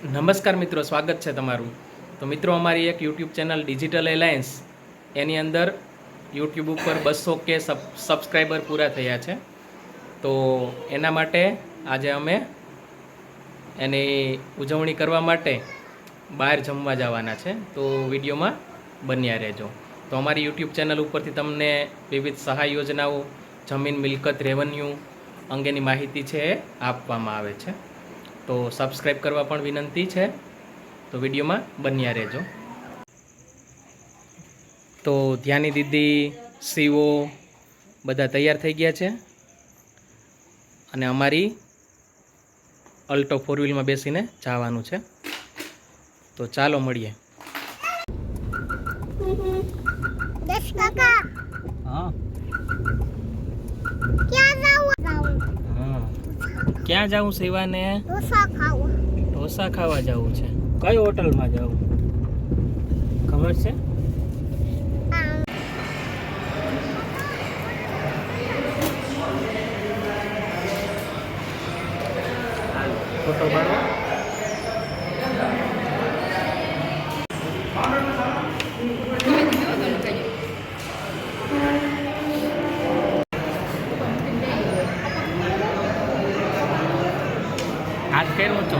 નમસ્કાર મિત્રો, સ્વાગત છે તમારું. તો મિત્રો, અમારી એક યુટ્યુબ ચેનલ ડિજિટલ એલાયન્સ, એની અંદર યુટ્યુબ ઉપર 200K સબસ્ક્રાઈબર પૂરા થયા છે. તો એના માટે આજે અમે એની ઉજવણી કરવા માટે બહાર જમવા જવાના છે. તો વિડીયોમાં બન્યા રહેજો. તો અમારી યુટ્યુબ ચેનલ ઉપરથી તમને વિવિધ સહાય યોજનાઓ, જમીન મિલકત રેવન્યુ અંગેની માહિતી છે એ આપવામાં આવે છે. તો સબસ્ક્રાઈબ કરવા પણ વિનંતી છે. તો વિડીયોમાં બન્યા રહેજો. તો ધ્યાની દીદી, સીઓ બધા તૈયાર થઈ ગયા છે અને અમારી અલ્ટો 4 વ્હીલમાં બેસીને જવાનું છે. તો ચાલો મળીએ. હા, ક્યાં જાવું સેવાને? ઢોસા ખાવા જવું છે. કઈ હોટલમાં જવું ખબર છે? ફોટો પાડો. હાથ કેમ ઊંચો?